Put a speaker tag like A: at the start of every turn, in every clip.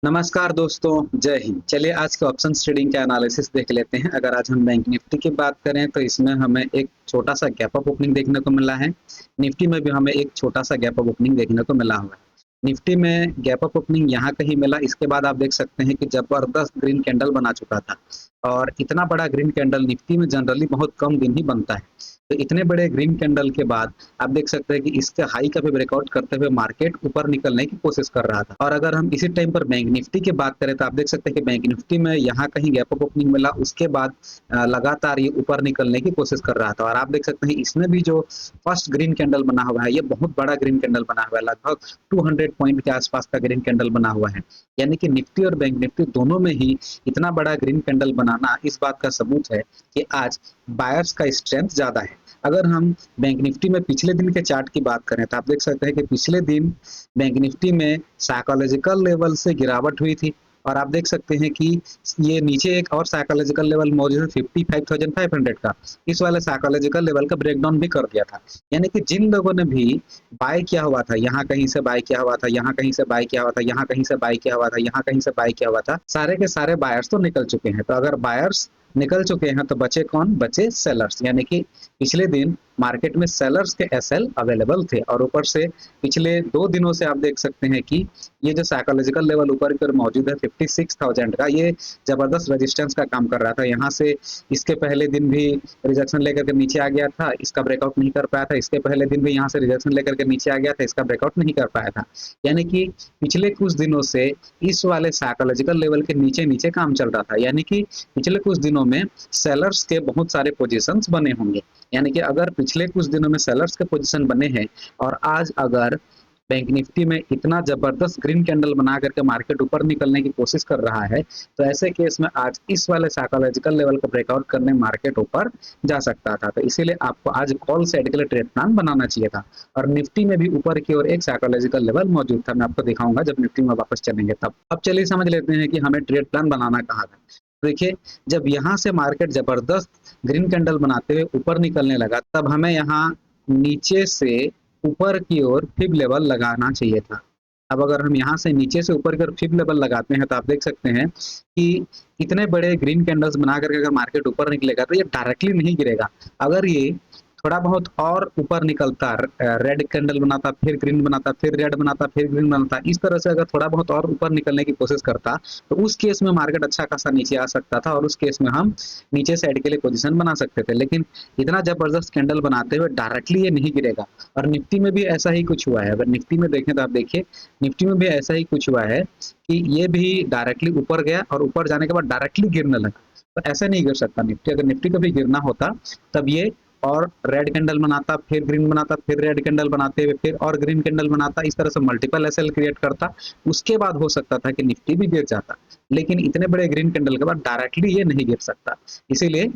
A: नमस्कार दोस्तों, जय हिंद। चलिए आज के ऑप्शन ट्रेडिंग के एनालिसिस देख लेते हैं। अगर आज हम बैंक निफ्टी की बात करें तो इसमें हमें एक छोटा सा गैप अप ओपनिंग देखने को मिला है। निफ्टी में भी हमें एक छोटा सा गैप अप ओपनिंग देखने को मिला हुआ है। निफ्टी में गैप अप ओपनिंग यहाँ कहीं मिला, इसके बाद आप देख सकते हैं कि जबरदस्त ग्रीन कैंडल बना चुका था। और इतना बड़ा ग्रीन कैंडल निफ्टी में जनरली बहुत कम दिन ही बनता है। तो इतने बड़े ग्रीन कैंडल के बाद आप देख सकते हैं कि इसके हाई का भी ब्रेकआउट करते हुए मार्केट ऊपर निकलने की कोशिश कर रहा था। और अगर हम इसी टाइम पर बैंक निफ्टी की बात करें तो आप देख सकते हैं कि बैंक निफ्टी में यहाँ कहीं गैप अप ओपनिंग मिला, उसके बाद लगातार ये ऊपर निकलने की कोशिश कर रहा था। और आप देख सकते हैं इसमें भी जो फर्स्ट ग्रीन कैंडल बना हुआ है, ये बहुत बड़ा ग्रीन कैंडल बना हुआ है। लगभग 200 पॉइंट के आसपास का ग्रीन कैंडल बना हुआ है। यानी कि निफ्टी और बैंक निफ्टी दोनों में ही इतना बड़ा ग्रीन कैंडल बनाना इस बात का सबूत है कि आज बायर्स का स्ट्रेंथ ज्यादा है। अगर हम बैंक निफ्टी में पिछले दिन के चार्ट की बात करें तो आप देख सकते हैं कि पिछले दिन बैंक निफ्टी में साइकोलॉजिकल लेवल से गिरावट हुई थी। और आप देख सकते हैं कि ये नीचे एक और साइकोलॉजिकल लेवल मौजूद है 55,500 का। इस वाले साइकोलॉजिकल लेवल का ब्रेकडाउन भी कर दिया था। यानी कि जिन लोगों ने भी बाय किया हुआ था, यहाँ कहीं से बाय किया हुआ था, यहाँ कहीं से बाय किया हुआ था, यहाँ कहीं से बाय किया हुआ था, यहाँ कहीं से बाय किया हुआ था, सारे के सारे बायर्स तो निकल चुके हैं। तो अगर बायर्स निकल चुके हैं तो बचे कौन? बचे सेलर्स। यानी कि पिछले दिन मार्केट में सेलर्स के एसएल अवेलेबल थे। और ऊपर से पिछले 2 दिनों से आप देख सकते हैं कि ये जो साइकोलॉजिकल लेवल ऊपर की ओर मौजूद है 56,000 का, ये जबरदस्त रेजिस्टेंस का काम कर रहा था। यहाँ से इसके पहले दिन भी रिजेक्शन लेकर के नीचे आ गया था, इसका ब्रेकआउट नहीं कर पाया था। इसके पहले दिन भी यहाँ से रिजेक्शन लेकर के नीचे आ गया था, इसका ब्रेकआउट नहीं कर पाया था। यानी कि पिछले कुछ दिनों से इस वाले साइकोलॉजिकल लेवल के नीचे नीचे काम चल रहा था। यानी कि पिछले कुछ दिनों में सेलर्स के बहुत सारे पोजीशंस बने होंगे। यानी कि अगर पिछले कुछ दिनों में सेलर्स के पोजीशन बने हैं और आज अगर बैंक निफ्टी में इतना जबरदस्त ग्रीन कैंडल बना करके मार्केट ऊपर निकलने की कोशिश कर रहा है, तो ऐसे केस में आज इस वाले साइकोलॉजिकल लेवल का ब्रेकआउट करने मार्केट ऊपर जा सकता था। तो इसीलिए आपको आज कॉल साइड के लिए ट्रेड प्लान बनाना चाहिए था। और निफ्टी में भी ऊपर की ओर एक साइकोलॉजिकल लेवल मौजूद था। मैं आपको दिखाऊंगा जब निफ्टी में वापस चलेंगे तब। अब चलिए समझ लेते हैं कि हमें ट्रेड प्लान बनाना कहाँ था। देखिए, जब यहाँ से मार्केट जबरदस्त ग्रीन कैंडल बनाते हुए ऊपर निकलने लगा, तब हमें यहाँ नीचे से ऊपर की ओर फिब लेवल लगाना चाहिए था। अब अगर हम यहाँ से नीचे से ऊपर की ओर फिब लेवल लगाते हैं तो आप देख सकते हैं कि इतने बड़े ग्रीन कैंडल्स बना करके अगर मार्केट ऊपर निकलेगा तो ये डायरेक्टली नहीं गिरेगा। अगर ये थोड़ा बहुत और ऊपर निकलता, रेड कैंडल बनाता, फिर ग्रीन बनाता, फिर रेड बनाता, फिर ग्रीन बनाता, इस तरह से अगर थोड़ा बहुत और ऊपर निकलने की कोशिश करता तो उस केस में मार्केट अच्छा खासा नीचे आ सकता था और उस केस में हम नीचे साइड के लिए पोजीशन बना सकते थे। लेकिन इतना जबरदस्त कैंडल बनाते हुए डायरेक्टली ये नहीं गिरेगा। और निफ्टी में भी ऐसा ही कुछ हुआ है। अगर निफ्टी में देखें तो आप देखिए, निफ्टी में भी ऐसा ही कुछ हुआ है कि ये भी डायरेक्टली ऊपर गया और ऊपर जाने के बाद डायरेक्टली गिरने लगा। तो ऐसा नहीं गिर सकता निफ्टी। अगर निफ्टी को भी गिरना होता तब ये और रेड कैंडल बनाता, फिर ग्रीन बनाता, फिर रेड कैंडल बनाते हुए फिर और ग्रीन कैंडल बनाता, इस तरह से मल्टीपल एसएल क्रिएट करता। उसके बाद हो सकता था कि निफ्टी भी गिर जाता। लेकिन इतने बड़े ग्रीन कैंडल के बाद डायरेक्टली ये नहीं गिर सकता। इसीलिए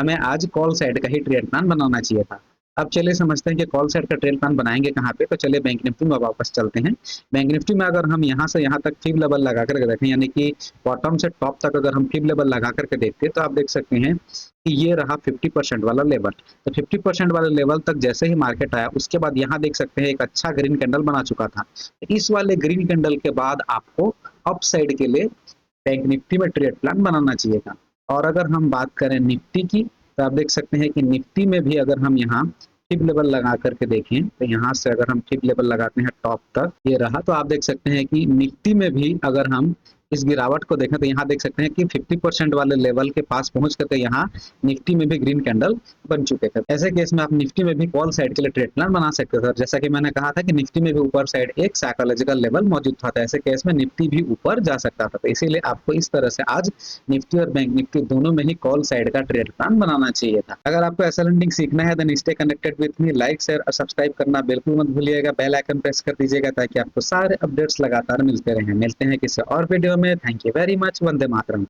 A: हमें आज कॉल साइड का ही ट्रेड प्लान बनाना चाहिए था। अब चलिए समझते हैं कि कॉल साइड का ट्रेड प्लान बनाएंगे कहाँ पे। तो चलिए बैंक निफ्टी में वापस चलते हैं। बैंक निफ्टी में अगर हम यहाँ से यहाँ तक फिब लेवल लगा करके देखें, यानी कि बॉटम से टॉप तक अगर हम फिब लेवल लगा करके देखते हैं तो आप देख सकते हैं कि ये रहा 50% वाला लेवल। तो 50% वाले लेवल तक जैसे ही मार्केट आया, उसके बाद यहाँ देख सकते हैं एक अच्छा ग्रीन कैंडल बना चुका था। इस वाले ग्रीन कैंडल के बाद आपको अप साइड के लिए बैंक निफ्टी में ट्रेड प्लान बनाना चाहिए था। और अगर हम बात करें निफ्टी की तो आप देख सकते हैं कि निफ्टी में भी अगर हम यहाँ फिब लेवल लगा करके देखें तो यहाँ से अगर हम फिब लेवल लगाते हैं टॉप तक, ये रहा, तो आप देख सकते हैं कि निफ्टी में भी अगर हम इस गिरावट को देखें तो यहाँ देख सकते हैं कि 50% वाले लेवल के पास पहुंच करके यहाँ निफ्टी में भी ग्रीन कैंडल बन चुके थे। ऐसे केस में आप निफ्टी में भी कॉल साइड के लिए ट्रेड प्लान बना सकते थे। जैसा कि मैंने कहा था कि निफ्टी में भी ऊपर साइड एक साइकोलॉजिकल लेवल मौजूद था, तो ऐसे केस में निफ्टी भी ऊपर जा सकता था। तो इसीलिए आपको इस तरह से आज निफ्टी और बैंक निफ्टी दोनों में ही कॉल साइड का ट्रेड प्लान बनाना चाहिए था। अगर आपको ऐसा लर्निंग सीखना है then stay connected with me. Like, share और सब्सक्राइब करना बिल्कुल मत भूलिएगा। बेल आइकन प्रेस कर दीजिएगा ताकि आपको सारे अपडेट्स लगातार मिलते रहें। मिलते हैं किसी और वीडियो में। Thank you very much. Vande Mataram.